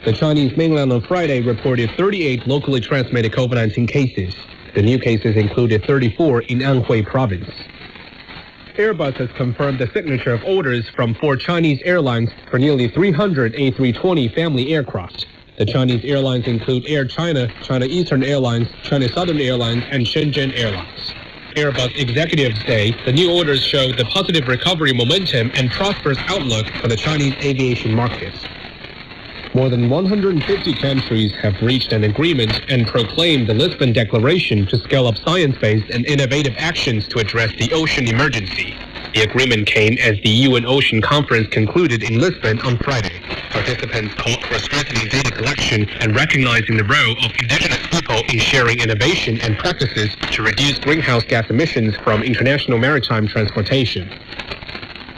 The Chinese mainland on Friday reported 38 locally transmitted COVID-19 cases. The new cases included 34 in Anhui province. Airbus has confirmed the signature of orders from 4 Chinese airlines for nearly 300 A320 family aircraft. The Chinese airlines include Air China, China Eastern Airlines, China Southern Airlines, and Shenzhen Airlines. Airbus executives say the new orders show the positive recovery momentum and prosperous outlook for the Chinese aviation market. More than 150 countries have reached an agreement and proclaimed the Lisbon Declaration to scale up science-based and innovative actions to address the ocean emergency. The agreement came as the UN Ocean Conference concluded in Lisbon on Friday. Participants called for strengthening data collection and recognizing the role of indigenous people in sharing innovation and practices to reduce greenhouse gas emissions from international maritime transportation.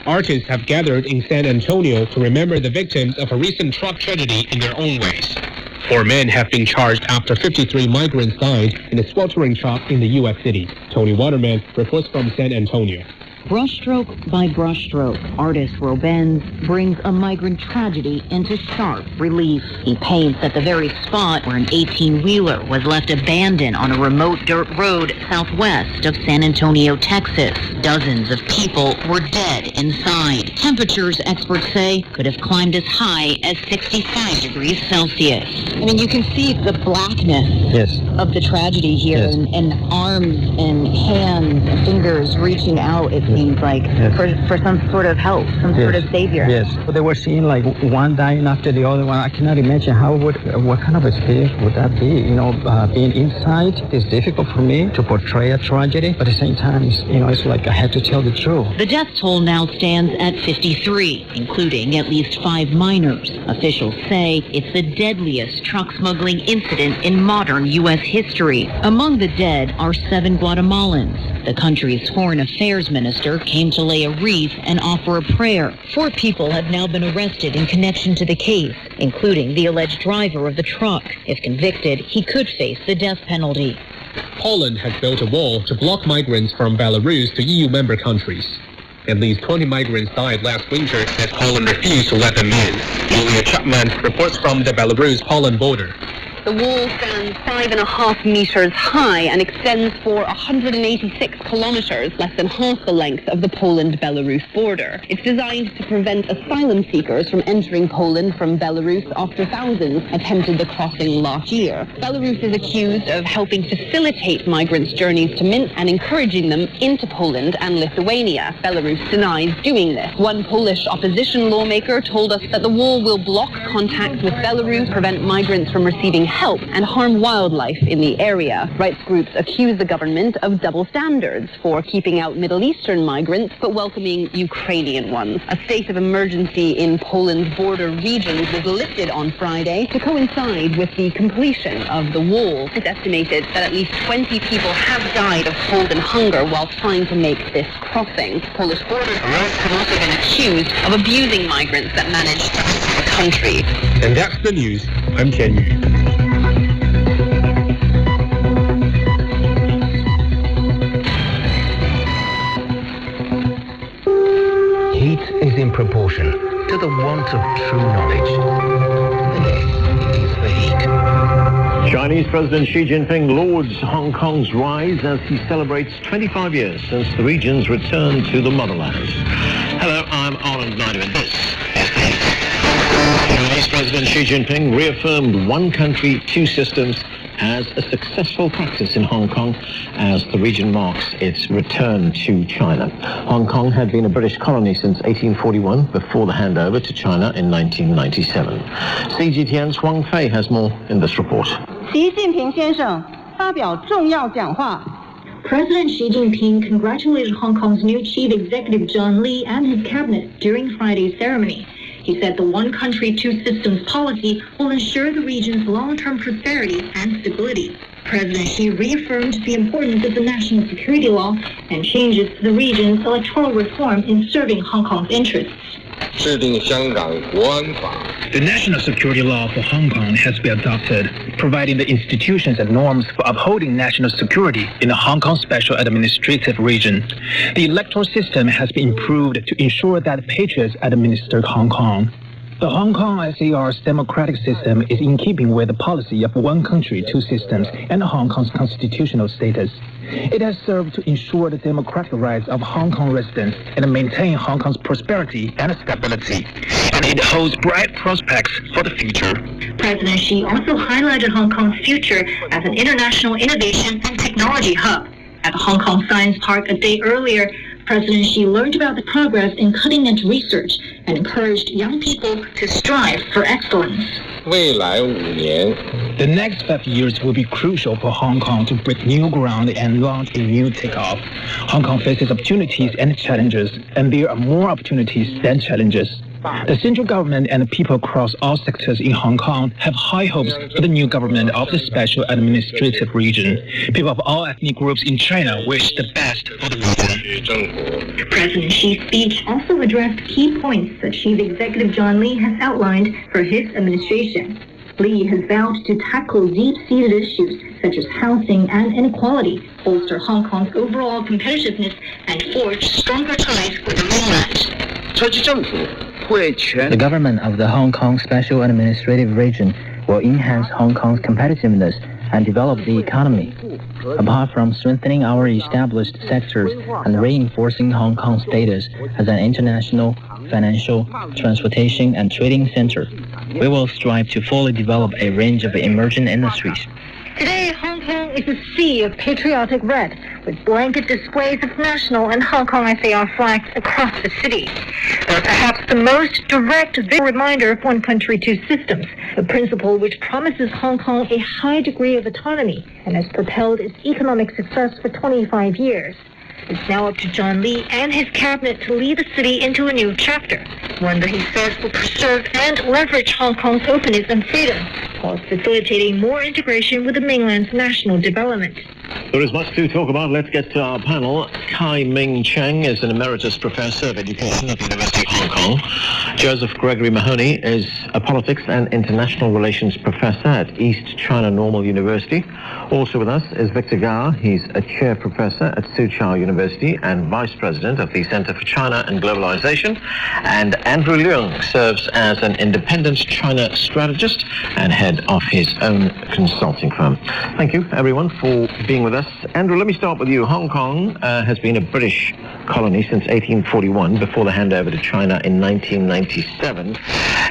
Artists have gathered in San Antonio to remember the victims of a recent truck tragedy in their own ways. 4 men have been charged after 53 migrants died in a sweltering truck in the U.S. city. Tony Waterman reports from San Antonio. Brushstroke by brushstroke, artist Robens brings a migrant tragedy into sharp relief. He paints at the very spot where an 18-wheeler was left abandoned on a remote dirt road southwest of San Antonio, Texas. Dozens of people were dead inside. Temperatures, experts say, could have climbed as high as 65 degrees Celsius. I mean, you can see the blackness of the tragedy here, and arms and hands and fingers reaching out. It seems like for some sort of help, some sort of savior. Yes, they were seeing like one dying after the other one. I cannot imagine what kind of experience would that be. You know, being inside is difficult for me to portray a tragedy, but at the same time, it's like I have to tell the truth. The death toll now stands at 53, including at least 5 minors. Officials say it's the deadliest truck smuggling incident in modern U.S. history. Among the dead are 7 Guatemalans. The country's foreign affairs minister came to lay a wreath and offer a prayer. 4 people have now been arrested in connection to the case, including the alleged driver of the truck. If convicted, he could face the death penalty. Poland has built a wall to block migrants from Belarus to EU member countries. At least 20 migrants died last winter as Poland refused to let them in. Julia Chapman reports from the Belarus-Poland border. The wall stands 5.5 meters high and extends for 186 kilometers, less than half the length of the Poland-Belarus border. It's designed to prevent asylum seekers from entering Poland from Belarus after thousands attempted the crossing last year. Belarus is accused of helping facilitate migrants' journeys to Minsk and encouraging them into Poland and Lithuania. Belarus denies doing this. One Polish opposition lawmaker told us that the wall will block contact with Belarus, prevent migrants from receiving help, and harm wildlife in the area. Rights groups accuse the government of double standards for keeping out Middle Eastern migrants but welcoming Ukrainian ones. A state of emergency in Poland's border regions was lifted on Friday to coincide with the completion of the wall. It's estimated that at least 20 people have died of cold and hunger while trying to make this crossing. Polish border guards have also been accused of abusing migrants that managed to enter the country. And that's the news. I'm Tian Yu. Heat is in proportion to the want of true knowledge. This is the heat. Chinese President Xi Jinping lauds Hong Kong's rise as he celebrates 25 years since the region's return to the motherland. Hello, I'm Arnold Neidemann. This is the heat. Chinese President Xi Jinping reaffirmed one country, 2 systems as a successful practice in Hong Kong as the region marks its return to China. Hong Kong had been a British colony since 1841 before the handover to China in 1997. CGTN's Huang Fei has more in this report. President Xi Jinping congratulated Hong Kong's new Chief Executive John Lee and his cabinet during Friday's ceremony. He said the one country, 2 systems policy will ensure the region's long-term prosperity and stability. President Xi reaffirmed the importance of the national security law and changes to the region's electoral reform in serving Hong Kong's interests. The national security law for Hong Kong has been adopted, providing the institutions and norms for upholding national security in the Hong Kong Special Administrative Region. The electoral system has been improved to ensure that patriots administer Hong Kong. The Hong Kong SAR's democratic system is in keeping with the policy of one country, two systems and Hong Kong's constitutional status. It has served to ensure the democratic rights of Hong Kong residents and maintain Hong Kong's prosperity and stability. And it holds bright prospects for the future. President Xi also highlighted Hong Kong's future as an international innovation and technology hub. At the Hong Kong Science Park a day earlier, President Xi learned about the progress in cutting-edge research and encouraged young people to strive for excellence. The next 5 years will be crucial for Hong Kong to break new ground and launch a new takeoff. Hong Kong faces opportunities and challenges, and there are more opportunities than challenges. The central government and the people across all sectors in Hong Kong have high hopes for the new government of the Special Administrative Region. People of all ethnic groups in China wish the best for the region. President Xi's speech also addressed key points that Chief Executive John Lee has outlined for his administration. Lee has vowed to tackle deep-seated issues such as housing and inequality, bolster Hong Kong's overall competitiveness, and forge stronger ties with the mainland. The government of the Hong Kong Special Administrative Region will enhance Hong Kong's competitiveness and develop the economy. Apart from strengthening our established sectors and reinforcing Hong Kong's status as an international financial, transportation, and trading center, we will strive to fully develop a range of emerging industries. Today, Hong Kong is a sea of patriotic red, with blanket displays of national and Hong Kong SAR flags across the city. They're perhaps the most direct visual reminder of one country, two systems, a principle which promises Hong Kong a high degree of autonomy and has propelled its economic success for 25 years. It's now up to John Lee and his cabinet to lead the city into a new chapter, one that he says will preserve and leverage Hong Kong's openness and freedom, while facilitating more integration with the mainland's national development. There is much to talk about. Let's get to our panel. Kai Ming Cheng is an emeritus professor of education at the University of Hong Kong. Joseph Gregory Mahoney is a politics and international relations professor at East China Normal University. Also with us is Victor Gao. He's a chair professor at Soochow University and vice president of the Center for China and Globalization. And Andrew Leung serves as an independent China strategist and head of his own consulting firm. Thank you, everyone, for being with us. Andrew, let me start with you. Hong Kong has been a British colony since 1841, before the handover to China in 1997.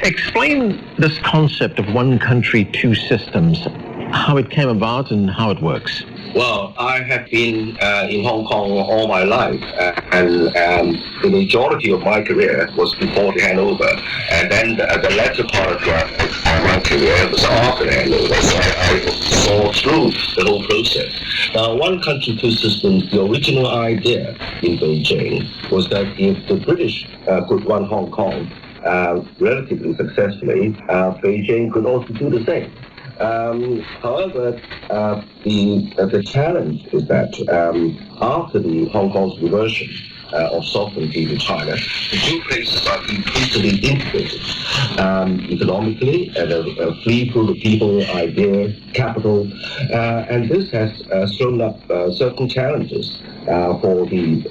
Explain this concept of one country, two systems, how it came about and how it works. Well, I have been in Hong Kong all my life, and the majority of my career was before the handover, and then the latter part of my career was after the handover, so I saw through the whole process. Now, one country, two systems, the original idea in Beijing was that if the British could run Hong Kong relatively successfully, Beijing could also do the same. However, the challenge is that after the Hong Kong's reversion of sovereignty to China, the two places are increasingly integrated economically, and a free pool of people, ideas, capital, and this has thrown up certain challenges for the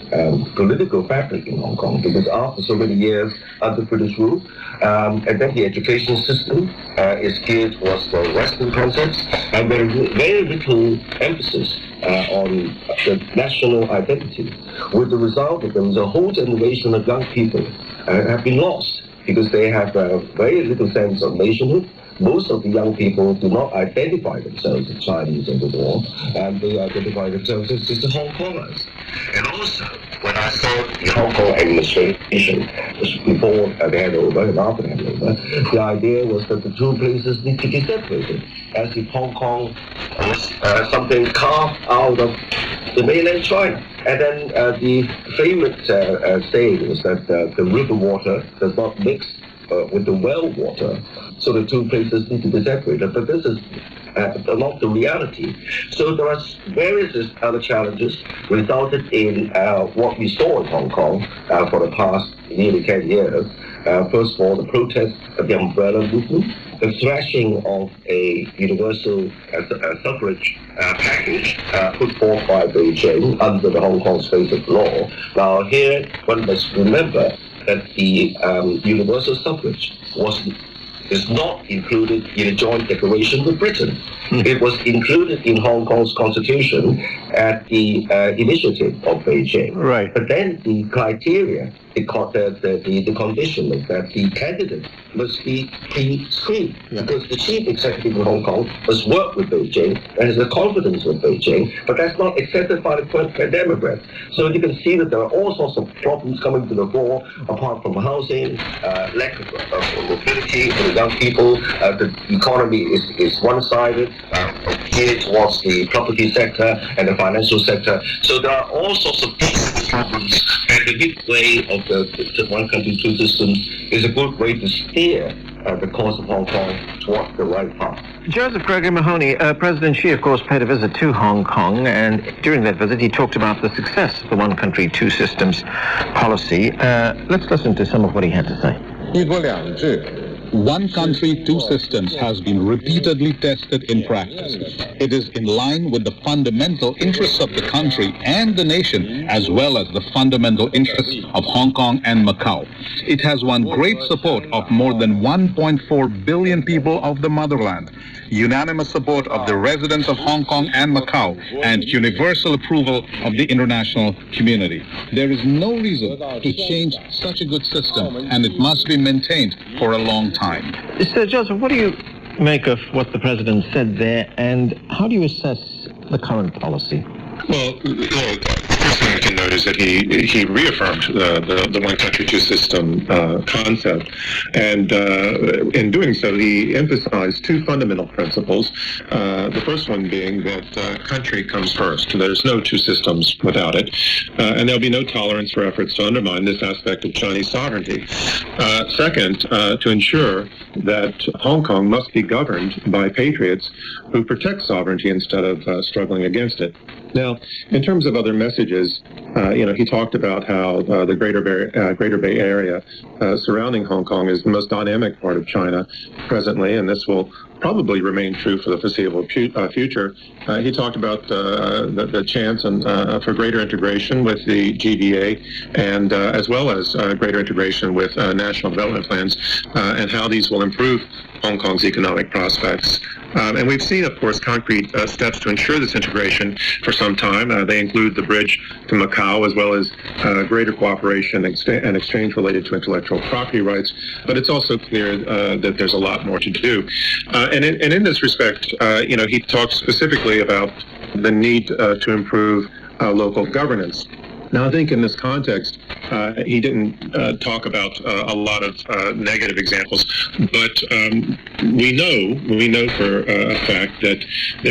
political fabric in Hong Kong, because after so many years under British rule, and then the education system is geared towards the Western concepts, and very little emphasis on the national identity, with the result that there was a whole generation of young people have been lost because they have very little sense of nationhood. Most of the young people do not identify themselves as Chinese anymore, and they identify themselves as just Hong Kongers. And also, when I saw the Hong Kong administration, before the handover and after the handover, the idea was that the two places need to be separated, as if Hong Kong was something carved out of the mainland China. And then the favorite saying was that the river water does not mix with the well water, so the two places need to be separated. But this is not the reality. So there are various other challenges resulted in what we saw in Hong Kong for the past nearly 10 years. First of all, the protest of the umbrella movement, the thrashing of a universal suffrage package put forth by Beijing under the Hong Kong Space of Law. Now here, one must remember that the universal suffrage is not included in a joint declaration with Britain. It was included in Hong Kong's constitution at the initiative of Beijing. Right. But then the criteria, the condition is that the candidate must be pre-screened, because the chief executive in Hong Kong must work with Beijing and has the confidence of Beijing, but that's not accepted by the Democrats. So you can see that there are all sorts of problems coming to the fore, apart from housing, lack of mobility for the young people. The economy is one-sided, geared towards the property sector and the financial sector. So there are all sorts of problems, and the midway of the one country, two systems is a good way to steer the course of Hong Kong towards the right path. Joseph Gregory Mahoney, President Xi, of course, paid a visit to Hong Kong, and during that visit he talked about the success of the one country, two systems policy. Let's listen to some of what he had to say. One country, two systems has been repeatedly tested in practice. It is in line with the fundamental interests of the country and the nation, as well as the fundamental interests of Hong Kong and Macau. It has won great support of more than 1.4 billion people of the motherland, unanimous support of the residents of Hong Kong and Macau, and universal approval of the international community. There is no reason to change such a good system, and it must be maintained for a long time. Sir Joseph, what do you make of what the President said there, and how do you assess the current policy? Well, the first thing we can note is that he reaffirmed the one country, two system concept, and in doing so, he emphasized two fundamental principles. The first one being that country comes first. There's no two systems without it, and there'll be no tolerance for efforts to undermine this aspect of Chinese sovereignty. Second, to ensure that Hong Kong must be governed by patriots who protect sovereignty instead of struggling against it. Now, in terms of other messages, he talked about how the Greater Bay Area surrounding Hong Kong is the most dynamic part of China presently, and this will probably remain true for the foreseeable future. He talked about the chance for greater integration with the GDA, and as well as greater integration with national development plans, and how these will improve Hong Kong's economic prospects. And we've seen, of course, concrete steps to ensure this integration for some time. They include the bridge to Macau, as well as greater cooperation and exchange related to intellectual property rights. But it's also clear that there's a lot more to do. And in this respect, he talks specifically about the need to improve local governance. Now, I think in this context, he didn't talk about a lot of negative examples, but we know for a fact that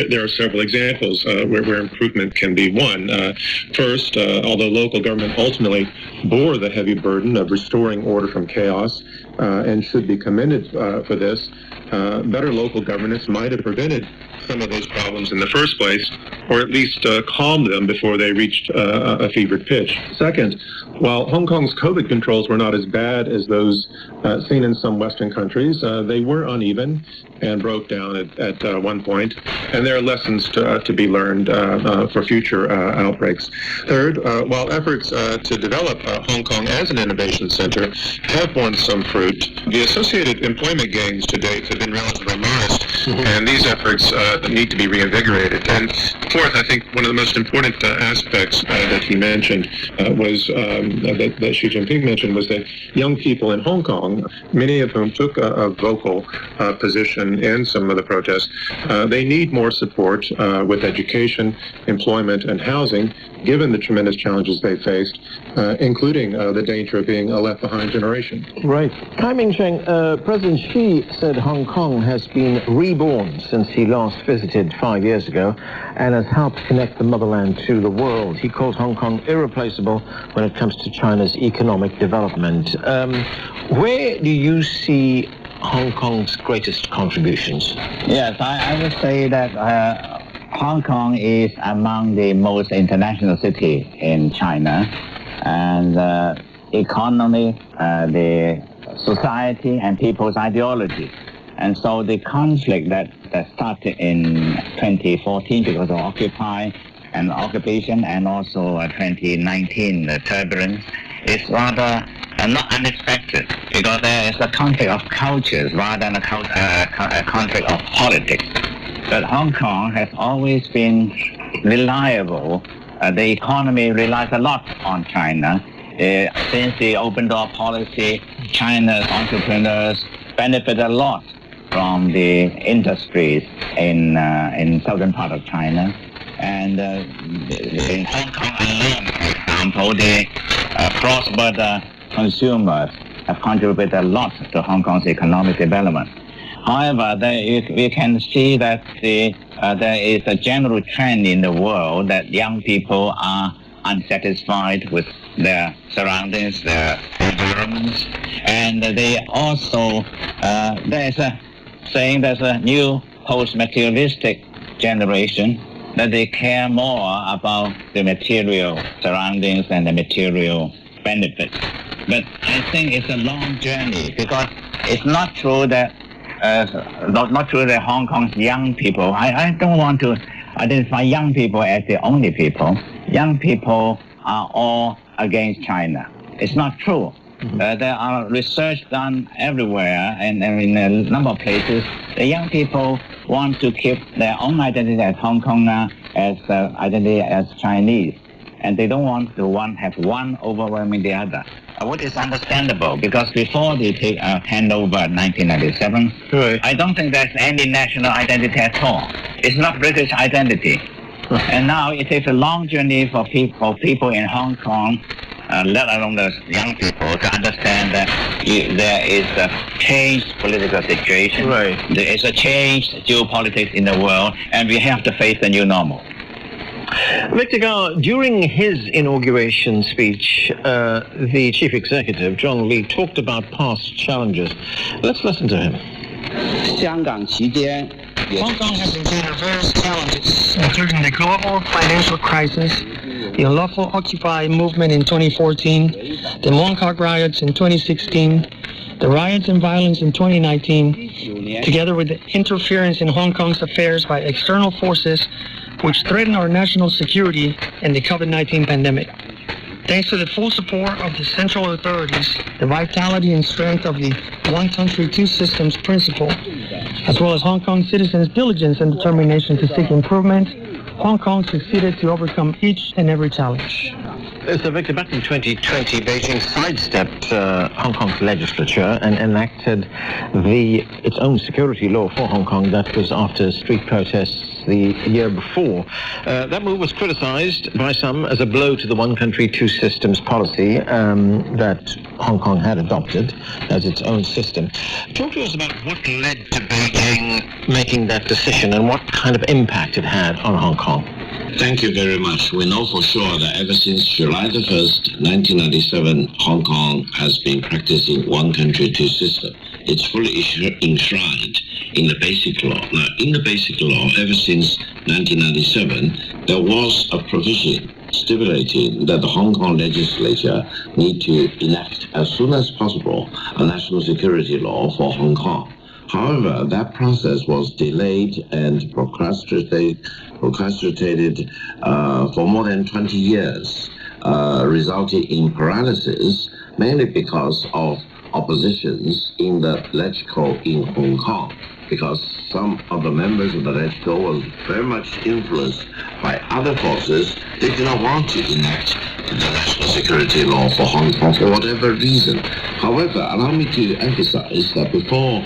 there are several examples where improvement can be won. First, although local government ultimately bore the heavy burden of restoring order from chaos and should be commended for this, better local governance might have prevented some of those problems in the first place, or at least calmed them before they reached a fevered pitch. Second, while Hong Kong's COVID controls were not as bad as those seen in some Western countries, they were uneven and broke down at one point, and there are lessons to be learned for future outbreaks. Third, while efforts to develop Hong Kong as an innovation center have borne some fruit, the associated employment gains to date have been relatively modest, and these efforts need to be reinvigorated. And fourth, I think one of the most important aspects that he mentioned was that Xi Jinping mentioned was that young people in Hong Kong, many of whom took a vocal position in some of the protests, they need more support with education, employment, and housing, given the tremendous challenges they faced, including the danger of being a left-behind generation. Right. Kai Ming-Cheng, President Xi said Hong Kong has been reborn since he last visited 5 years ago and has helped connect the motherland to the world. He calls Hong Kong irreplaceable when it comes to China's economic development. Where do you see Hong Kong's greatest contributions? Yes, I would say that Hong Kong is among the most international city in China, and economy, the society, and people's ideology. And so the conflict that started in 2014 because of occupation, and also 2019 turbulence is rather not unexpected, because there is a conflict of cultures rather than a conflict of politics. But Hong Kong has always been reliable. The economy relies a lot on China. Since the open door policy, China's entrepreneurs benefit a lot from the industries in southern part of China. And in Hong Kong alone, for example, the cross-border consumers have contributed a lot to Hong Kong's economic development. However, we can see that there is a general trend in the world that young people are unsatisfied with their surroundings, their environments, and they also, there's a new post-materialistic generation that they care more about the material surroundings and the material benefits. But I think it's a long journey, because it's not true that Hong Kong's young people, I don't want to identify young people as the only people. Young people are all against China. It's not true. There are research done everywhere and in a number of places. The young people want to keep their own identity as Hong Konger, as identity as Chinese, and they don't want to have one overwhelming the other. What is understandable, because before the handover in 1997, right, I don't think there's any national identity at all. It's not British identity. And now it takes a long journey for people in Hong Kong, let alone the young people, to understand that there is a changed political situation. Right. There is a changed geopolitics in the world, and we have to face the new normal. Victor Gao, during his inauguration speech, the chief executive, John Lee, talked about past challenges. Let's listen to him. Hong Kong has encountered various challenges, including the global financial crisis, the unlawful Occupy movement in 2014, the Mong Kok riots in 2016, the riots and violence in 2019, together with the interference in Hong Kong's affairs by external forces which threaten our national security and the COVID-19 pandemic. Thanks to the full support of the central authorities, the vitality and strength of the one country, two systems principle, as well as Hong Kong citizens' diligence and determination to seek improvement, Hong Kong succeeded to overcome each and every challenge. So, Victor, back in 2020, Beijing sidestepped Hong Kong's legislature and enacted its own security law for Hong Kong. That was after street protests the year before. That move was criticized by some as a blow to the one country, two systems policy that Hong Kong had adopted as its own system. Talk to us about what led to Beijing making that decision and what kind of impact it had on Hong Kong. Thank you very much. We know for sure that ever since July the 1st, 1997, Hong Kong has been practicing one country, two system. It's fully enshrined in the Basic Law. Now, in the Basic Law, ever since 1997, there was a provision stipulating that the Hong Kong legislature need to enact as soon as possible a national security law for Hong Kong. However, that process was delayed and procrastinated for more than 20 years, resulting in paralysis, mainly because of oppositions in the LegCo in Hong Kong, because some of the members of the LegCo was very much influenced by other forces. They did not want to enact the national security law for Hong Kong for whatever reason. However, allow me to emphasize that before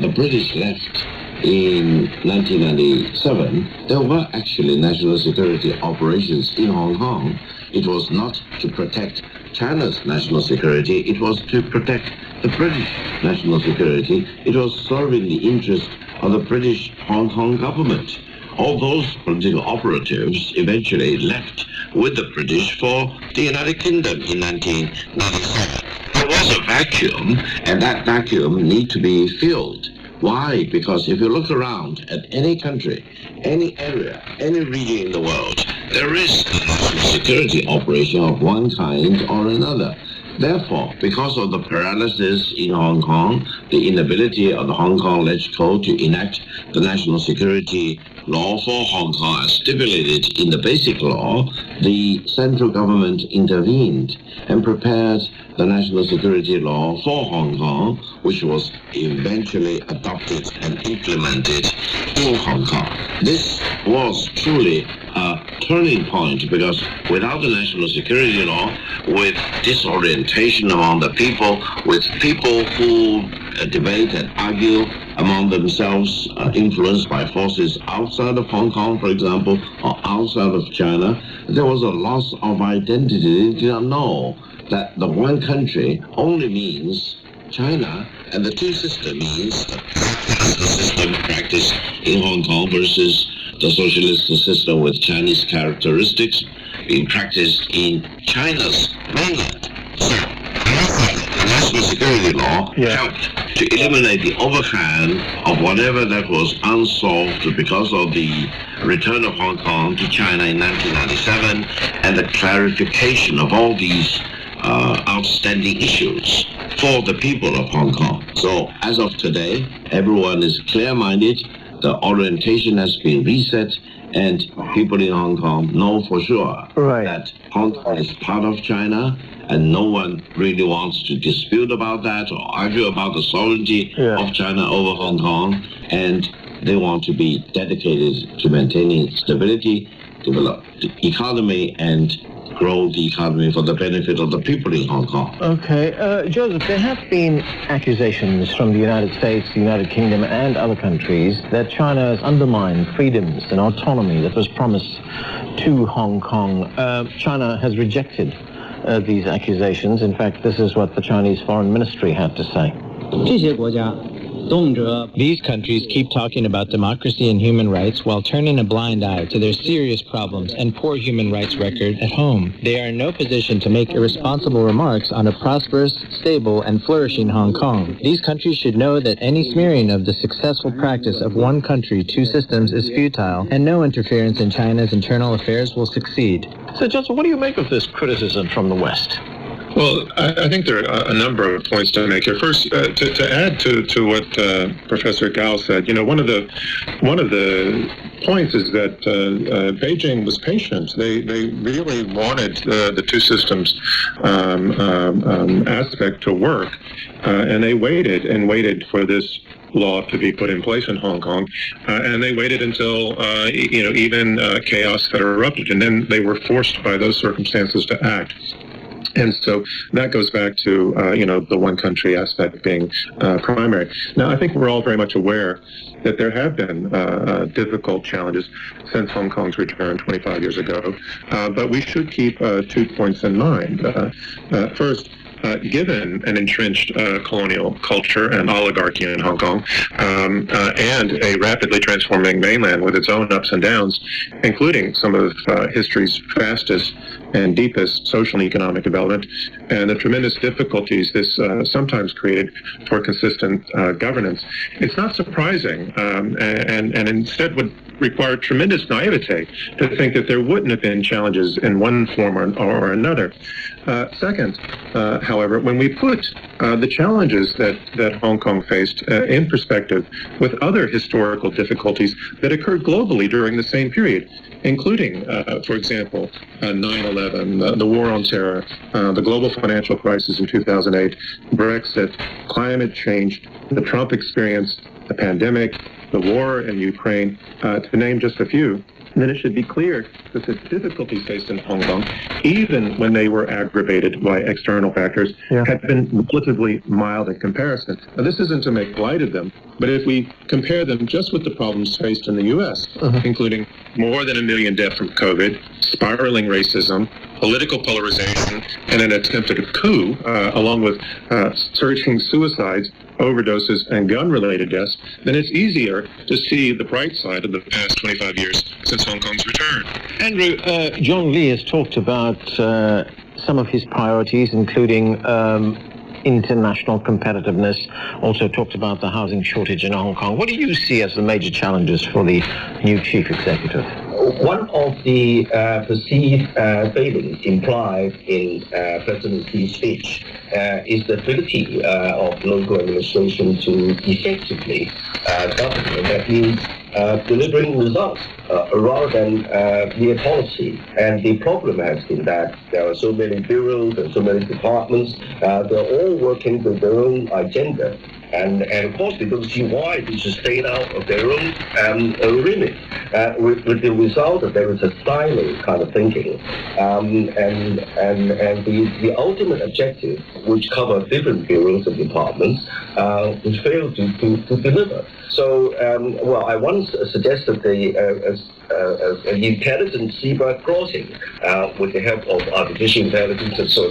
the British left in 1997, there were actually national security operations in Hong Kong. It was not to protect China's national security, it was to protect the British national security. It was serving the interest of the British Hong Kong government. All those political operatives eventually left with the British for the United Kingdom in 1997. There was a vacuum, and that vacuum needs to be filled. Why? Because if you look around at any country, any area, any region in the world, there is a national security operation of one kind or another. Therefore, because of the paralysis in Hong Kong, the inability of the Hong Kong legislature to enact the national security law for Hong Kong as stipulated in the Basic Law, the central government intervened and prepared the national security law for Hong Kong, which was eventually adopted and implemented in Hong Kong. This was truly a turning point, because without the national security law, with disorientation among the people, with people who debate and argue among themselves, influenced by forces outside of Hong Kong, for example, or outside of China, there was a loss of identity. They did not know that the one country only means China, and the two system means the system practiced in Hong Kong versus the socialist system with Chinese characteristics being practiced in China's mainland. So, the national security law helped to eliminate the overhang of whatever that was unsolved because of the return of Hong Kong to China in 1997 and the clarification of all these outstanding issues for the people of Hong Kong. So as of today, everyone is clear-minded, the orientation has been reset, and people in Hong Kong know for sure that Hong Kong is part of China, and no one really wants to dispute about that or argue about the sovereignty of China over Hong Kong, and they want to be dedicated to maintaining stability, develop the economy, and grow the economy for the benefit of the people in Hong Kong. Okay. Joseph, there have been accusations from the United States, the United Kingdom, and other countries that China has undermined freedoms and autonomy that was promised to Hong Kong. China has rejected these accusations. In fact, this is what the Chinese Foreign Ministry had to say. These countries keep talking about democracy and human rights while turning a blind eye to their serious problems and poor human rights record at home. They are in no position to make irresponsible remarks on a prosperous, stable, and flourishing Hong Kong. These countries should know that any smearing of the successful practice of one country, two systems is futile, and no interference in China's internal affairs will succeed. So, Johnson, what do you make of this criticism from the West? Well, I think there are a number of points to make here. First, to add to what Professor Gao said, one of the points is that Beijing was patient. They really wanted the two systems aspect to work, and they waited for this law to be put in place in Hong Kong, and they waited until even chaos had erupted, and then they were forced by those circumstances to act. And so that goes back to, the one country aspect being primary. Now, I think we're all very much aware that there have been difficult challenges since Hong Kong's return 25 years ago, but we should keep 2 points in mind. First, given an entrenched colonial culture and oligarchy in Hong Kong, and a rapidly transforming mainland with its own ups and downs, including some of history's fastest and deepest social and economic development, and the tremendous difficulties this sometimes created for consistent governance, it's not surprising, and instead would require tremendous naivete to think that there wouldn't have been challenges in one form or another. Second, however, when we put the challenges that Hong Kong faced in perspective with other historical difficulties that occurred globally during the same period, including, for example, 9/11, the war on terror, the global financial crisis in 2008, Brexit, climate change, the Trump experience, the pandemic, the war in Ukraine, to name just a few, then it should be clear that the difficulties faced in Hong Kong, even when they were aggravated by external factors, had been relatively mild in comparison. Now, this isn't to make light of them, but if we compare them just with the problems faced in the U.S., including more than 1 million deaths from COVID, spiraling racism, political polarization, and an attempted coup, along with surging suicides, overdoses, and gun-related deaths, then it's easier to see the bright side of the past 25 years since Hong Kong's return. Andrew, John Lee has talked about some of his priorities, including international competitiveness, also talked about the housing shortage in Hong Kong. What do you see as the major challenges for the new chief executive? one of the perceived failings implied in President Xi's speech is the ability of local administration to effectively govern. And that means delivering results rather than mere policy. And the problem has been that there are so many bureaus and so many departments. They're all working with their own agenda. And of course, they don't see why they should stay out of their own remit, with the result that there is a silo kind of thinking, and the ultimate objective, which cover different bureaus and departments, which fail to deliver. So, well, I once suggested an intelligent zebra crossing with the help of artificial intelligence and so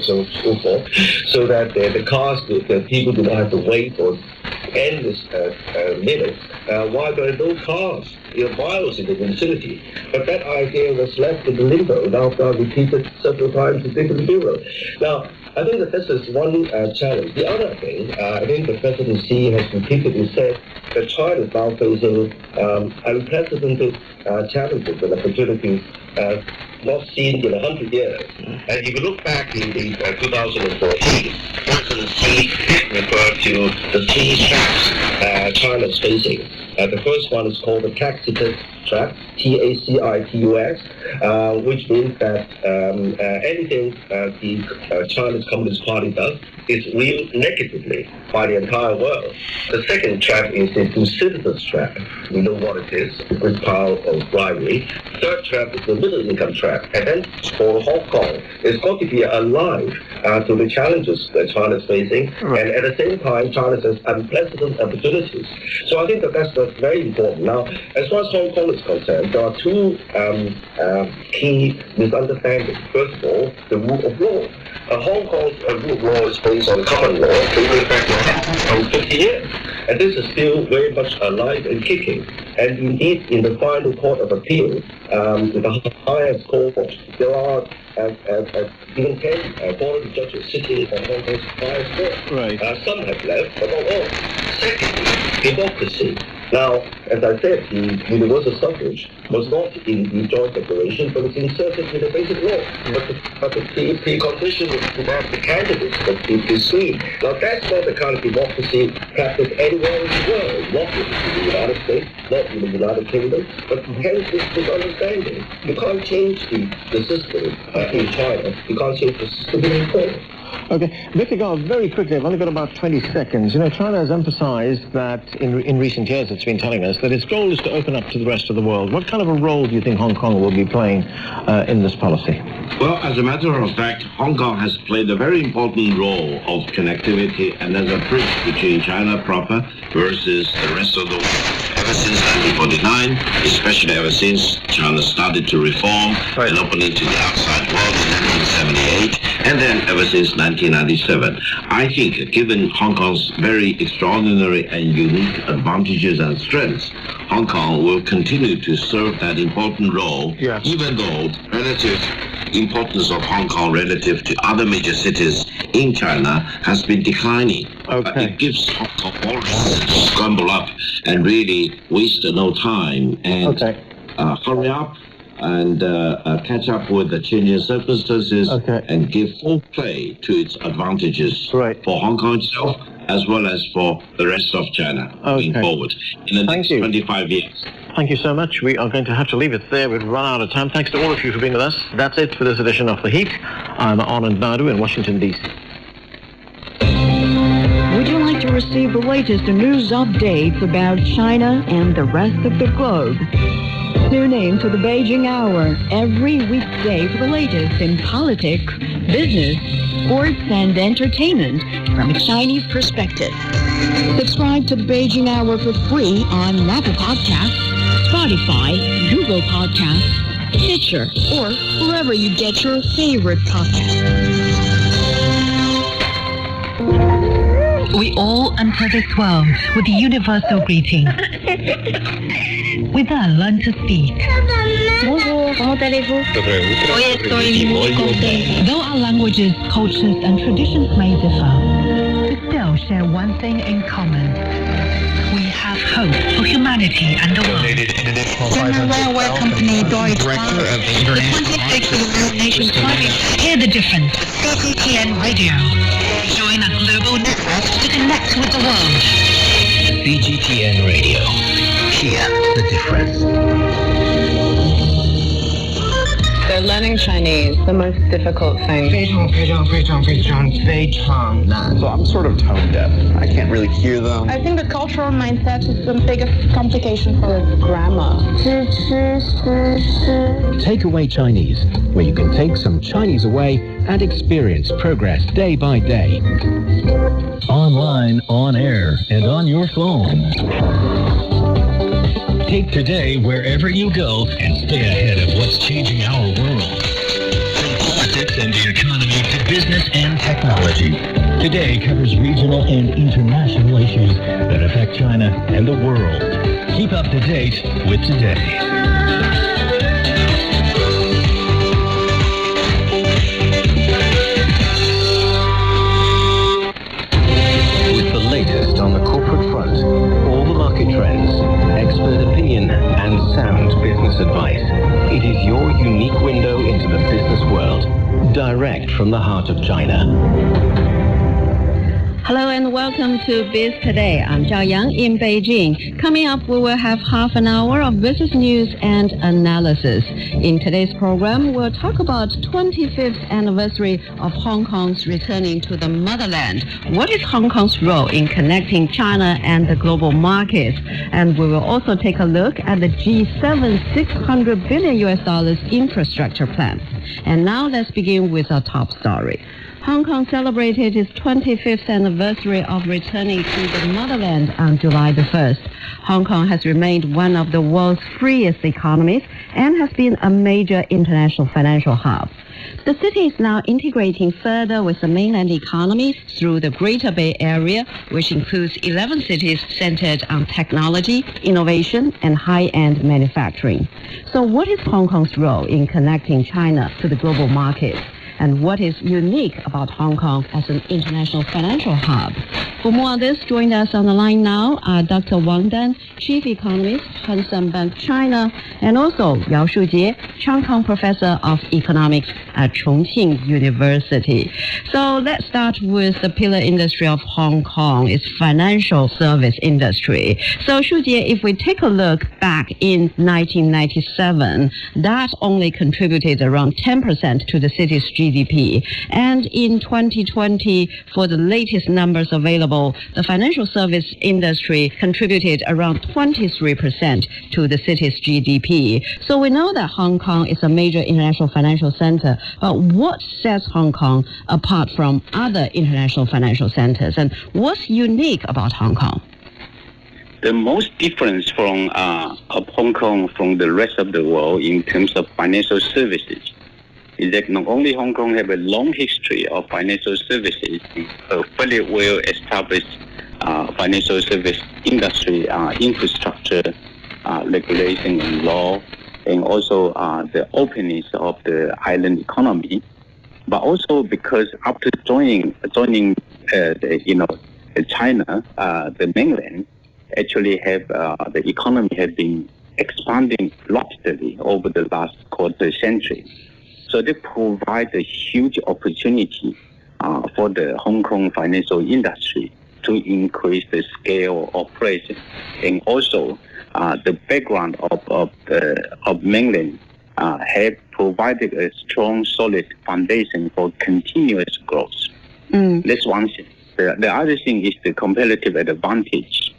forth, so that the cars, the people do not have to wait for endless minutes while there are no cars, miles in the vicinity. But that idea was left in the limbo, and after I repeated several times to different bureaus. Now, I think that this is one challenge. The other thing, I think the President Xi has repeatedly said that China is now facing unprecedented challenges and opportunities not seen in 100 years. And if you look back in 2014, President Xi referred to the three traps China is facing. The first one is called the tacitus trap, TACITUS, which means that anything the Chinese Communist Party does is viewed negatively by the entire world. The second trap is the Thucydides trap. We know what it is, the great power of bribery. Third trap is the middle income trap. And then for Hong Kong, it's got to be alive to the challenges that China is facing. And at the same time, China has unprecedented opportunities. So I think that that's very important. Now, as far as Hong Kong is concerned, there are two key misunderstandings. First of all, the rule of law. Hong Kong's rule of law is based on common law dating back from 50 years. And this is still very much alive and kicking. And indeed, in the final court of appeal, the highest court, there are even 10 foreign judges sitting in Hong Kong's highest court. Right. Some have left, but not all. Secondly, democracy. Now, as I said, the universal suffrage was not in the joint declaration, but it's inserted in the basic law. But the precondition is that the candidates that be seen. Now, that's not the kind of democracy practiced anywhere in the world, not in the United States, not in the United Kingdom, but hence this misunderstanding. You can't change the system in China. You can't change the system in Hong Kong. Okay, Victor Gall, very quickly, I've only got about 20 seconds. You know, China has emphasized that in recent years, it's been telling us that its goal is to open up to the rest of the world. What kind of a role do you think Hong Kong will be playing in this policy? Well, as a matter of fact, Hong Kong has played a very important role of connectivity and as a bridge between China proper versus the rest of the world. Ever since 1949, especially ever since China started to reform and open into the outside world in 1978, and then ever since 1997. I think, given Hong Kong's very extraordinary and unique advantages and strengths, Hong Kong will continue to serve that important role, even though relative importance of Hong Kong relative to other major cities in China has been declining. It gives Hong Kong more reason to scramble up and really waste no time and hurry up and catch up with the changing circumstances and give full play to its advantages for Hong Kong itself as well as for the rest of China going forward in the next 25 years. Thank you so much. We are going to have to leave it there. We've run out of time. Thanks to all of you for being with us. That's it for this edition of The Heat. I'm Anand Naidu in Washington, D.C. Would you like to receive the latest news updates about China and the rest of the globe? Tune in to the Beijing Hour every weekday for the latest in politics, business, sports, and entertainment from a Chinese perspective. Subscribe to the Beijing Hour for free on Apple Podcasts, Spotify, Google Podcasts, Stitcher, or wherever you get your favorite podcasts. We all enter this world with a universal greeting. With that, learn to speak. Bonjour, comment allez-vous? Hoy estoy muy contento. Though our languages, cultures, and traditions may differ, we still share one thing in common. We have hope for humanity and the world. German railway company Deutsche Bahn, the 26th United Nations Climate. Hear the difference. CGTN Radio. Join a global network to connect with the world. CGTN Radio. Hear the difference. They're learning Chinese, the most difficult thing. So I'm sort of tone deaf. I can't really hear them. I think the cultural mindset is the biggest complication for grammar. Takeaway Chinese, where you can take some Chinese away and experience progress day by day. Online, on air, and on your phone. Take today wherever you go and stay ahead of what's changing our world. From politics and the economy to business and technology. Today covers regional and international issues that affect China and the world. Keep up to date with Today. With the latest on the corporate front, all the market trends, expert opinion, and sound business advice. It is your unique window into the business world, direct from the heart of China. Hello and welcome to Biz Today. I'm Zhao Yang in Beijing. Coming up, we will have half an hour of business news and analysis. In today's program, we'll talk about 25th anniversary of Hong Kong's returning to the motherland. What is Hong Kong's role in connecting China and the global markets? And we will also take a look at the G7 $600 billion infrastructure plan. And now let's begin with our top story. Hong Kong celebrated its 25th anniversary of returning to the motherland on July the 1st. Hong Kong has remained one of the world's freest economies and has been a major international financial hub. The city is now integrating further with the mainland economy through the Greater Bay Area, which includes 11 cities centered on technology, innovation, and high-end manufacturing. So what is Hong Kong's role in connecting China to the global markets? And what is unique about Hong Kong as an international financial hub? For more on this, join us on the line now are Dr. Wang Dan, Chief Economist, Hang Seng Bank China, and also Yao Shujie, Chang Kang Professor of Economics at Chongqing University. So let's start with the pillar industry of Hong Kong, its financial service industry. So Shujie, if we take a look back in 1997, that only contributed around 10% to the city's GDP. And in 2020, for the latest numbers available, the financial service industry contributed around 23% to the city's GDP. So we know that Hong Kong is a major international financial center, but what sets Hong Kong apart from other international financial centers? And what's unique about Hong Kong? The most difference from of Hong Kong from the rest of the world in terms of financial services is that not only Hong Kong have a long history of financial services, a fairly well-established financial service industry, infrastructure, regulation and law, and also the openness of the island economy, but also because after joining China, the mainland actually have the economy has been expanding rapidly over the last quarter century. So they provide a huge opportunity for the Hong Kong financial industry to increase the scale of operation, and also the background of mainland have provided a strong, solid foundation for continuous growth. That's one thing. The other thing is the competitive advantage.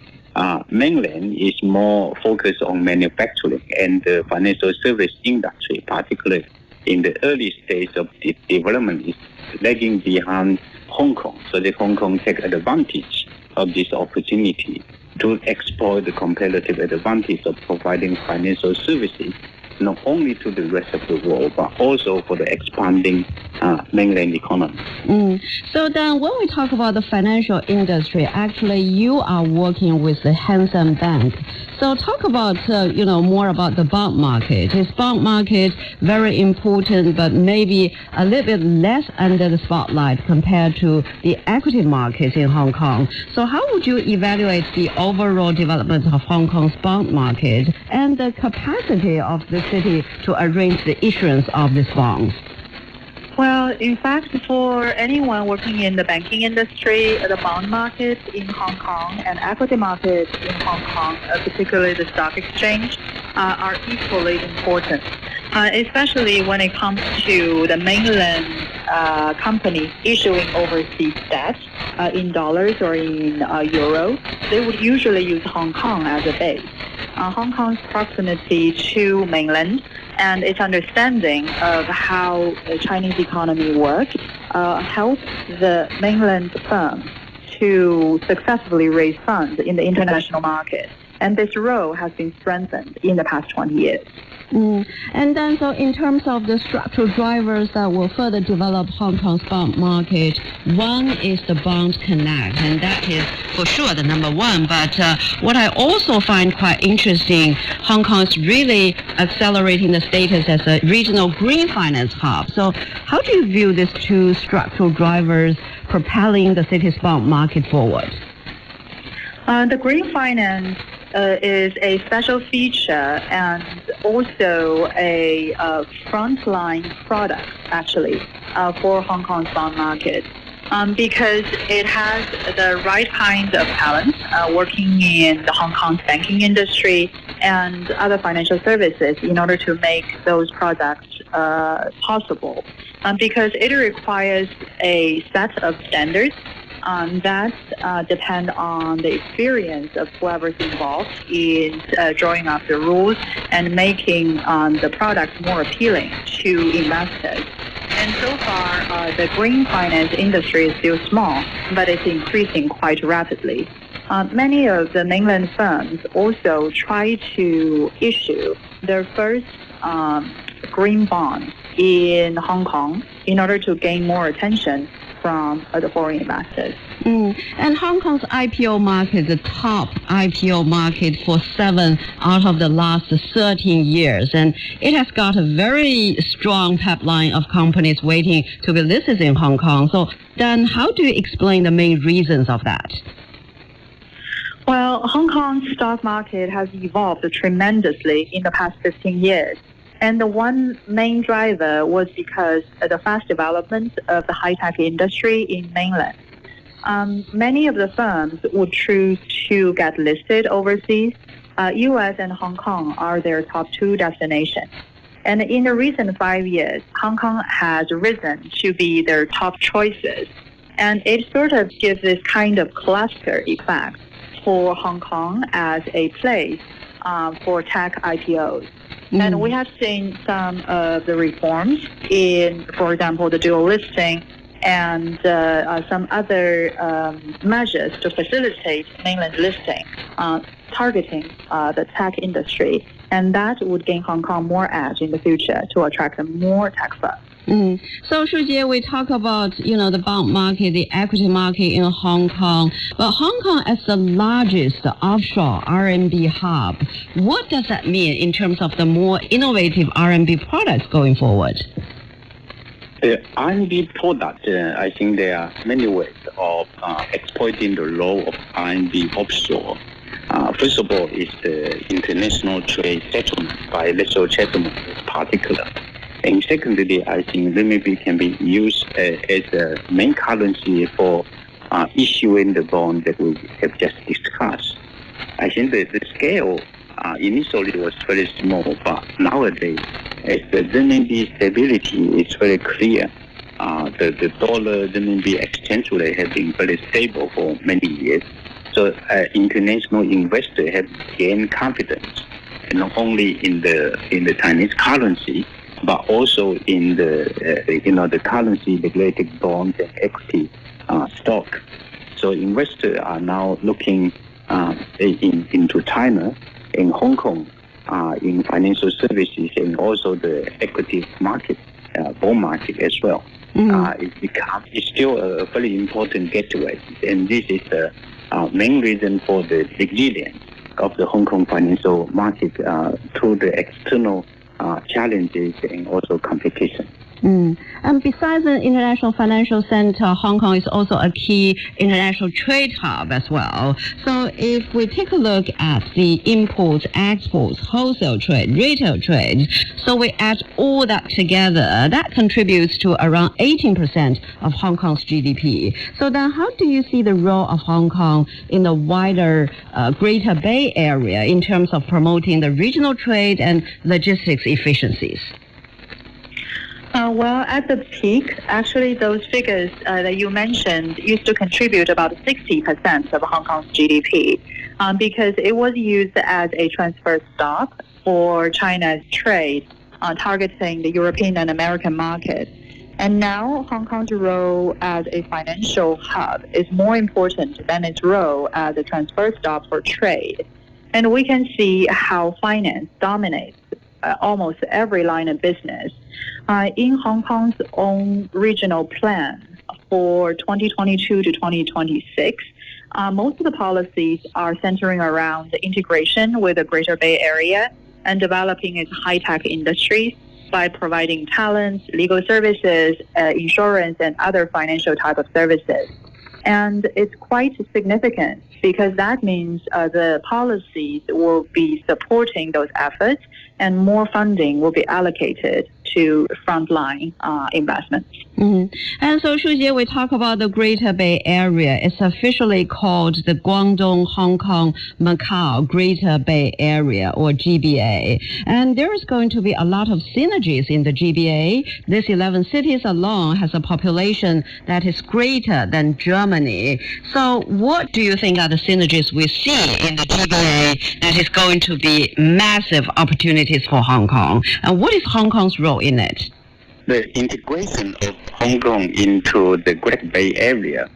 Mainland is more focused on manufacturing, and the financial service industry, particularly in the early stage of the development, is lagging behind Hong Kong. So the Hong Kong take advantage of this opportunity to exploit the competitive advantage of providing financial services not only to the rest of the world, but also for the expanding mainland economy. So then when we talk about the financial industry, actually you are working with the Hang Seng Bank. So talk about, more about the bond market. Is bond market very important, but maybe a little bit less under the spotlight compared to the equity markets in Hong Kong? So how would you evaluate the overall development of Hong Kong's bond market and the capacity of the city to arrange the issuance of these bonds? Well, in fact, for anyone working in the banking industry, the bond market in Hong Kong and equity market in Hong Kong, particularly the stock exchange, are equally important, especially when it comes to the mainland companies issuing overseas debt in dollars or in euros. They would usually use Hong Kong as a base. Hong Kong's proximity to mainland and its understanding of how the Chinese economy works helps the mainland firms to successfully raise funds in the international market. And this role has been strengthened in the past 20 years. And then, so in terms of the structural drivers that will further develop Hong Kong's bond market, one is the Bond Connect, and that is for sure the number one. But what I also find quite interesting, Hong Kong is really accelerating the status as a regional green finance hub. So how do you view these two structural drivers propelling the city's bond market forward? The green finance is a special feature and also a frontline product, actually, for Hong Kong's bond market, because it has the right kind of talent working in the Hong Kong's banking industry and other financial services in order to make those products possible, because it requires a set of standards that depend on the experience of whoever's involved in drawing up the rules and making the product more appealing to investors. And so far, the green finance industry is still small, but it's increasing quite rapidly. Many of the mainland firms also try to issue their first green bonds in Hong Kong in order to gain more attention from the foreign investors. And Hong Kong's IPO market, the top IPO market for 7 out of the last 13 years, and it has got a very strong pipeline of companies waiting to be listed in Hong Kong. So then how do you explain the main reasons of that? Well, Hong Kong's stock market has evolved tremendously in the past 15 years. And the one main driver was because of the fast development of the high-tech industry in mainland. Many of the firms would choose to get listed overseas. U.S. and Hong Kong are their top 2 destinations. And in the recent 5 years, Hong Kong has risen to be their top choices. And it sort of gives this kind of cluster effect for Hong Kong as a place for tech IPOs. And we have seen some of the reforms in, for example, the dual listing and some other measures to facilitate mainland listing, targeting the tech industry. And that would gain Hong Kong more edge in the future to attract more tech firms. So, Shu Jie, we talk about, the bond market, the equity market in Hong Kong. But Hong Kong as the largest offshore RMB hub, what does that mean in terms of the more innovative RMB products going forward? The RMB product, I think there are many ways of exploiting the role of RMB offshore. First of all, is the international trade settlement, bilateral settlement in particular. And secondly, I think renminbi can be used as a main currency for issuing the bond that we have just discussed. I think that the scale initially was very small, but nowadays, as the renminbi stability is very clear, the dollar renminbi exchange rate has been very stable for many years. So international investors have gained confidence, not only in the Chinese currency, but also in the currency-related bonds and equity stock. So investors are now looking into China and Hong Kong in financial services and also the equity market, bond market as well. It's still a very important gateway, and this is the main reason for the resilience of the Hong Kong financial market through the external challenges and also competition. And besides the international financial center, Hong Kong is also a key international trade hub as well. So if we take a look at the imports, exports, wholesale trade, retail trade, so we add all that together, that contributes to around 18% of Hong Kong's GDP. So then how do you see the role of Hong Kong in the wider Greater Bay Area in terms of promoting the regional trade and logistics efficiencies? Well, at the peak, actually, those figures that you mentioned used to contribute about 60% of Hong Kong's GDP because it was used as a transfer stop for China's trade, targeting the European and American market. And now Hong Kong's role as a financial hub is more important than its role as a transfer stop for trade. And we can see how finance dominates almost every line of business. In Hong Kong's own regional plan for 2022 to 2026, most of the policies are centering around the integration with the Greater Bay Area and developing its high-tech industries by providing talent, legal services, insurance, and other financial type of services. And it's quite significant because that means the policies will be supporting those efforts and more funding will be allocated to frontline investments. And so, Shu Jie, we talk about the Greater Bay Area. It's officially called the Guangdong, Hong Kong, Macau Greater Bay Area, or GBA. And there is going to be a lot of synergies in the GBA. These 11 cities alone has a population that is greater than Germany. So what do you think are the synergies we see in the GBA that is going to be massive opportunities for Hong Kong? And what is Hong Kong's role in it? The integration of Hong Kong into the Great Bay Area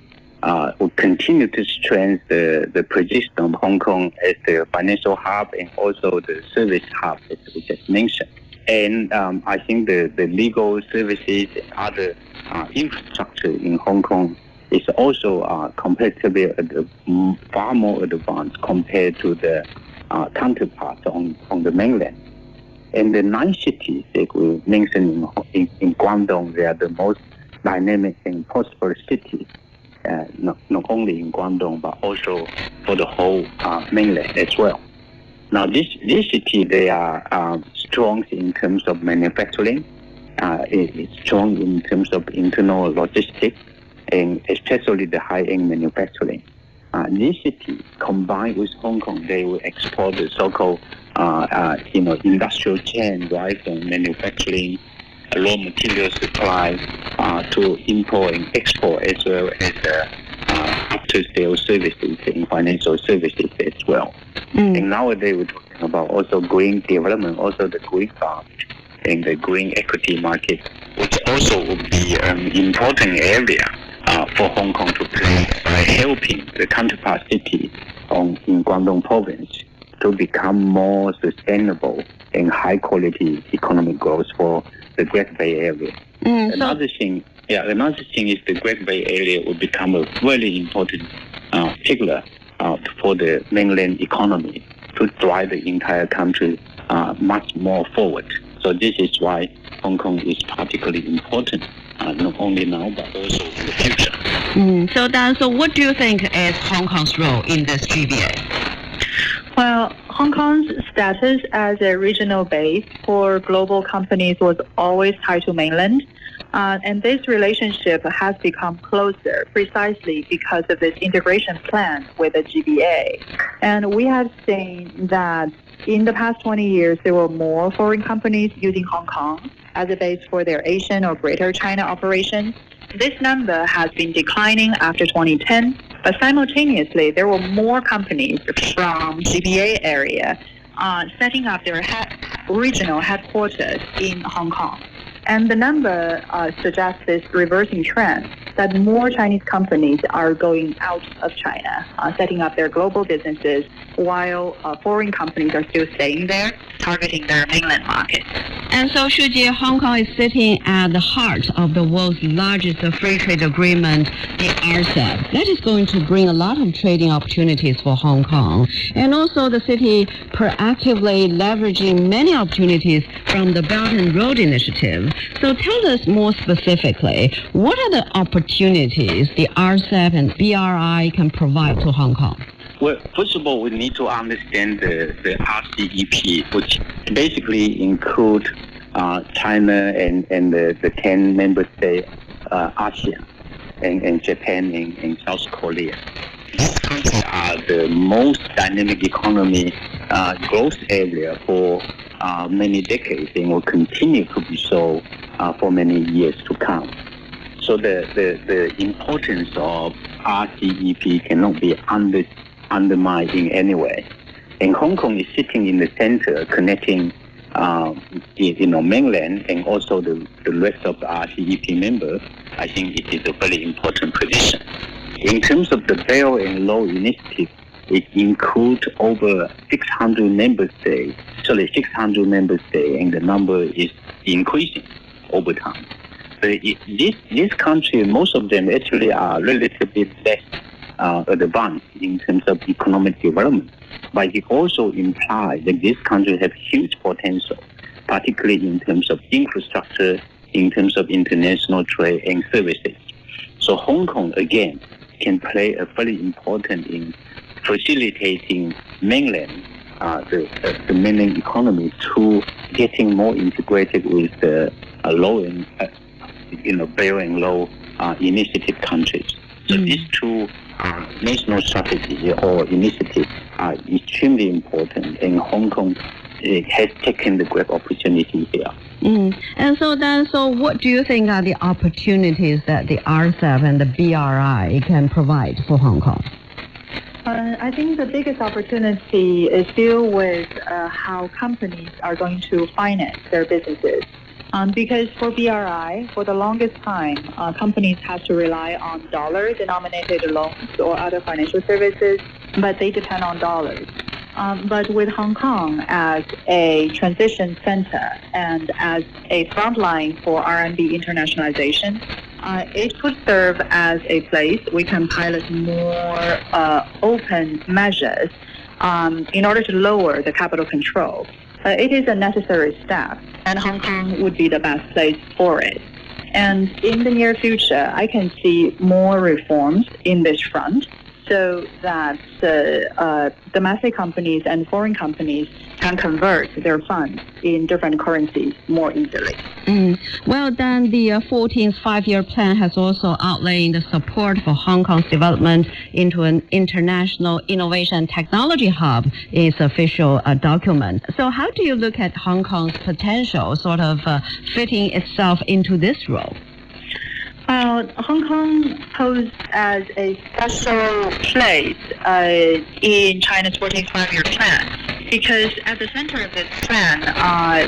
will continue to strengthen the position of Hong Kong as the financial hub and also the service hub, as we just mentioned. And I think the legal services and other infrastructure in Hong Kong is also comparatively far more advanced compared to the counterparts on the mainland. And the 9 cities that we mentioned in Guangdong, they are the most dynamic and prosperous cities, not only in Guangdong, but also for the whole mainland as well. Now, this city, they are strong in terms of manufacturing, it's strong in terms of internal logistics, and especially the high-end manufacturing. This city, combined with Hong Kong, they will export the so-called industrial chain, right, from manufacturing, raw material supply to import and export, as well as after-sales services and financial services as well. And nowadays we're talking about also green development, also the green farm and the green equity market, which also will be an important area for Hong Kong to play by helping the counterpart cities in Guangdong province to become more sustainable and high-quality economic growth for the Great Bay Area. Another thing is the Great Bay Area will become a very important pillar for the mainland economy to drive the entire country much more forward. So this is why Hong Kong is particularly important, not only now but also in the future. So Dan, what do you think is Hong Kong's role in this GBA? Well, Hong Kong's status as a regional base for global companies was always tied to mainland. And this relationship has become closer precisely because of this integration plan with the GBA. And we have seen that in the past 20 years, there were more foreign companies using Hong Kong as a base for their Asian or Greater China operations. This number has been declining after 2010, but simultaneously, there were more companies from GBA area setting up their regional headquarters in Hong Kong. And the number suggests this reversing trend, that more Chinese companies are going out of China, setting up their global businesses, while foreign companies are still staying there. targeting their mainland market. And so, Shujie, Hong Kong is sitting at the heart of the world's largest free trade agreement, the RCEP. That is going to bring a lot of trading opportunities for Hong Kong. And also the city proactively leveraging many opportunities from the Belt and Road Initiative. So tell us more specifically, what are the opportunities the RCEP and BRI can provide to Hong Kong? Well, first of all, we need to understand the RCEP, which basically include China and the 10 member states, ASEAN, and Japan and South Korea. These countries are the most dynamic economy growth area for many decades and will continue to be so for many years to come. So the importance of RCEP cannot be undermined in any way. And Hong Kong is sitting in the center, connecting mainland and also the rest of the RCEP members. I think it is a very important position. In terms of the Belt and Road Initiative, it includes over 600 member states, and the number is increasing over time. But this country, most of them actually are relatively less advanced in terms of economic development. But it also implies that this country has huge potential, particularly in terms of infrastructure, in terms of international trade and services. So Hong Kong, again, can play a very important in facilitating mainland, the mainland economy to getting more integrated with the low and Belt and Road Initiative countries. So these two national strategies or initiatives are extremely important, and Hong Kong has taken the great opportunity here. And so what do you think are the opportunities that the RCEP and the BRI can provide for Hong Kong? I think the biggest opportunity is still with how companies are going to finance their businesses. Because for BRI, for the longest time, companies have to rely on dollar-denominated loans or other financial services, but they depend on dollars. But with Hong Kong as a transition center and as a front line for RMB internationalization, it could serve as a place we can pilot more open measures in order to lower the capital control. It is a necessary step, and Hong Kong would be the best place for it. And in the near future, I can see more reforms in this front so that domestic companies and foreign companies can convert their funds in different currencies more easily. Well, then the 14th five-year plan has also outlined the support for Hong Kong's development into an international innovation technology hub in its official document. So how do you look at Hong Kong's potential sort of fitting itself into this role? Hong Kong posed as a special place in China's 14th five-year plan because at the center of this plan,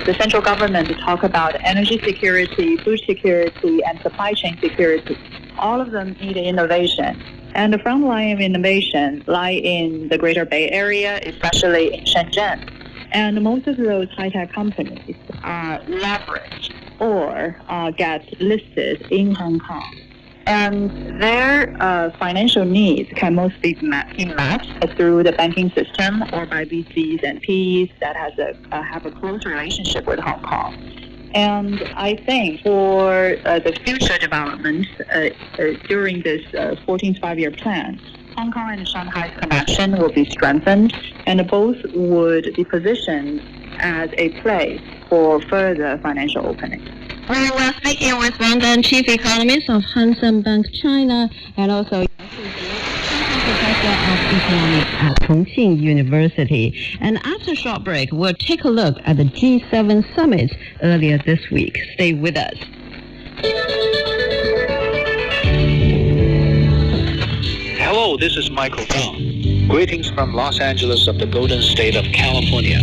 the central government talk about energy security, food security, and supply chain security. All of them need innovation. And the front line of innovation lie in the Greater Bay Area, especially in Shenzhen. And most of those high-tech companies are leveraged or get listed in Hong Kong. And their financial needs can mostly be met through the banking system or by VCs and PEs that have a close relationship with Hong Kong. And I think for the future development during this 14th five-year plan, Hong Kong and Shanghai's connection will be strengthened, and both would be positioned as a place for further financial opening. We're speaking with Wang Chief Economist of Hang Seng Bank China, and also Professor of Economics at Chongqing University. And after a short break, we'll take a look at the G7 summit earlier this week. Stay with us. Hello, this is Michael Dong. Greetings from Los Angeles of the Golden State of California.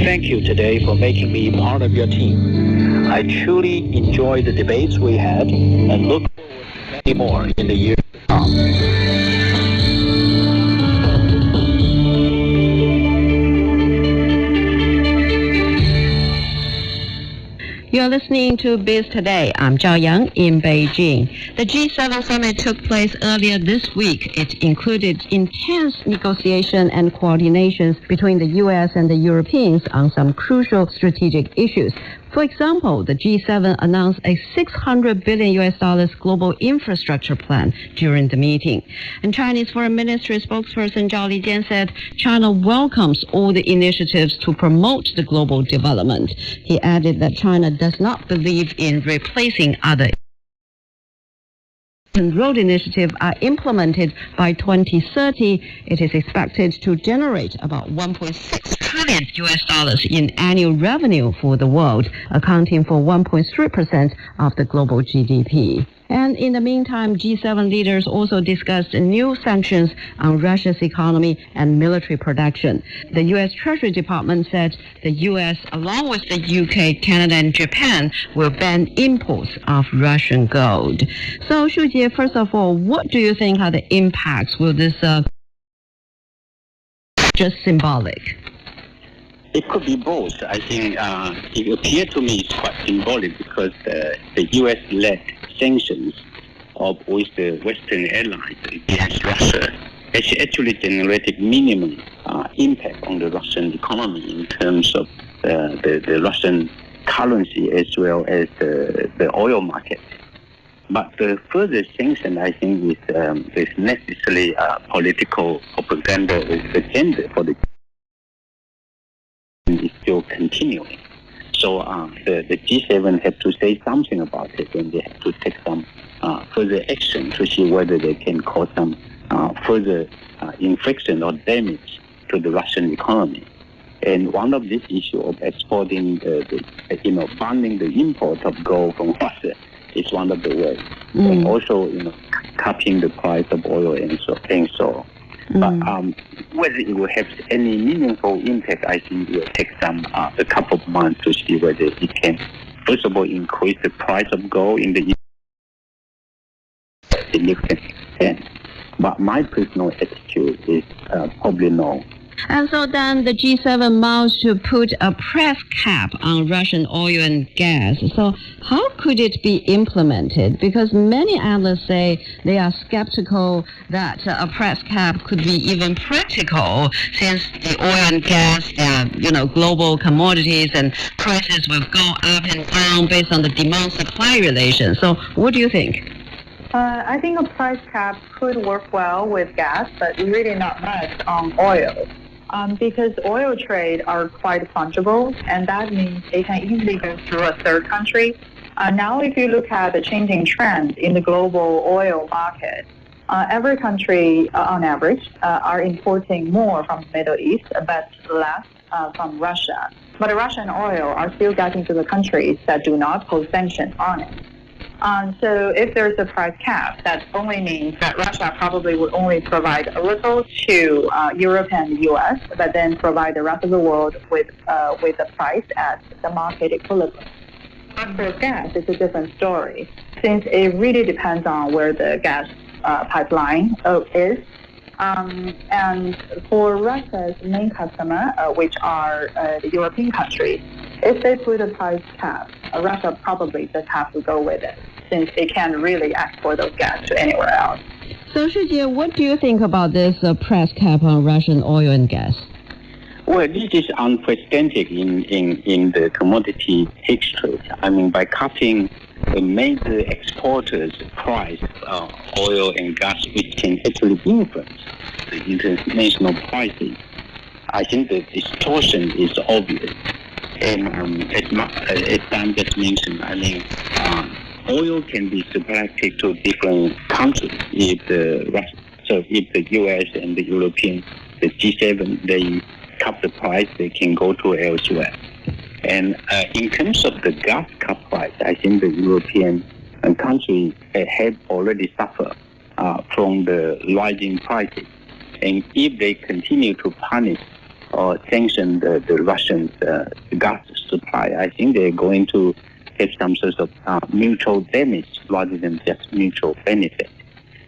Thank you today for making me part of your team. I truly enjoyed the debates we had and look forward to many more in the years to come. listening to Biz Today. I'm Zhao Yang in Beijing. The G7 summit took place earlier this week. It included intense negotiation and coordinations between the U.S. and the Europeans on some crucial strategic issues. For example, the G7 announced a $600 billion global infrastructure plan during the meeting. And Chinese Foreign Ministry spokesperson Zhao Lijian said China welcomes all the initiatives to promote the global development. He added that China does not believe in replacing other road initiative are implemented by 2030, it is expected to generate about $1.6 trillion in annual revenue for the world, accounting for 1.3% of the global GDP. And in the meantime, G7 leaders also discussed new sanctions on Russia's economy and military production. The U.S. Treasury Department said the U.S., along with the U.K., Canada, and Japan, will ban imports of Russian gold. So, Shu Jie, first of all, what do you think are the impacts? Will this just symbolic? It could be both. I think it appeared to me it's quite symbolic because the U.S.-led sanctions with the Western allies against Russia has actually generated minimum impact on the Russian economy in terms of the Russian currency as well as the oil market. But the further sanction, I think, is necessarily political propaganda agenda for the is still continuing. So the G7 have to say something about it, and they have to take some further action to see whether they can cause some further infliction or damage to the Russian economy. And one of these issues of exporting, banning the import of gold from Russia is one of the ways. And also, capping the price of oil and so. But whether it will have any meaningful impact, I think it will take a couple of months to see whether it can, first of all, increase the price of gold in the significant extent. But my personal attitude is probably no. And so then the G7 vows to put a price cap on Russian oil and gas. So how could it be implemented? Because many analysts say they are skeptical that a price cap could be even practical, since the oil and gas, global commodities and prices will go up and down based on the demand-supply relation. So what do you think? I think a price cap could work well with gas, but really not much on oil. Because oil trade are quite fungible, and that means it can easily go through a third country. Now, if you look at the changing trend in the global oil market, every country, on average, are importing more from the Middle East, but less from Russia. But Russian oil are still getting to the countries that do not pose sanctions on it. So if there's a price cap, that only means that Russia probably would only provide a little to Europe and the U.S., but then provide the rest of the world with a price at the market equilibrium. For gas, it's a different story, since it really depends on where the gas pipeline is. And for Russia's main customer, which are the European countries, if they put a price cap, Russia probably just have to go with it, since they can't really export those gas to anywhere else. So, Shu Jie, what do you think about this price cap on Russian oil and gas? Well, this is unprecedented in the commodity history. I mean, by capping the major exporters' price, oil and gas, which can actually influence the international pricing, I think the distortion is obvious. And as Sam just mentioned, I mean, oil can be subjected to different countries. If the U.S. and the European, the G7, they cap the price, they can go to elsewhere. And in terms of the gas cap price, I think the European countries have already suffered from the rising prices. And if they continue to punish or sanction the Russian gas supply, I think they're going to have some sort of mutual damage rather than just mutual benefit.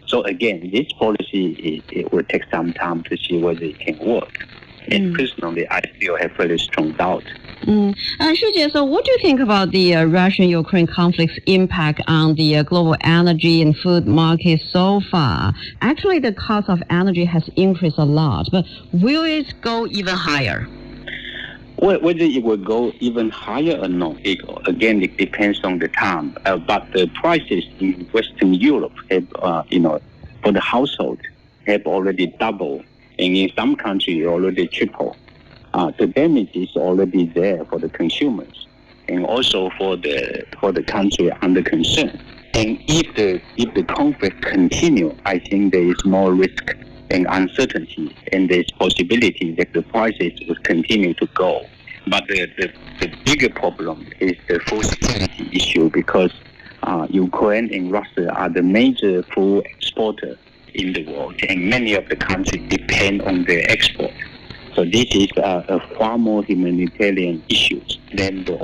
So again, this policy, it will take some time to see whether it can work. And personally, I still have very strong doubt. Shijie, so what do you think about the Russian-Ukraine conflict's impact on the global energy and food market so far? Actually, the cost of energy has increased a lot, but will it go even higher? Well, whether it will go even higher or not, again, it depends on the time. But the prices in Western Europe have, for the household, have already doubled, and in some countries already tripled. The damage is already there for the consumers, and also for the country under concern. And if the conflict continue, I think there is more risk and uncertainty, and there's possibility that the prices will continue to go. But the bigger problem is the food security issue, because Ukraine and Russia are the major food exporters in the world, and many of the countries depend on their export. So this is a far more humanitarian issue than the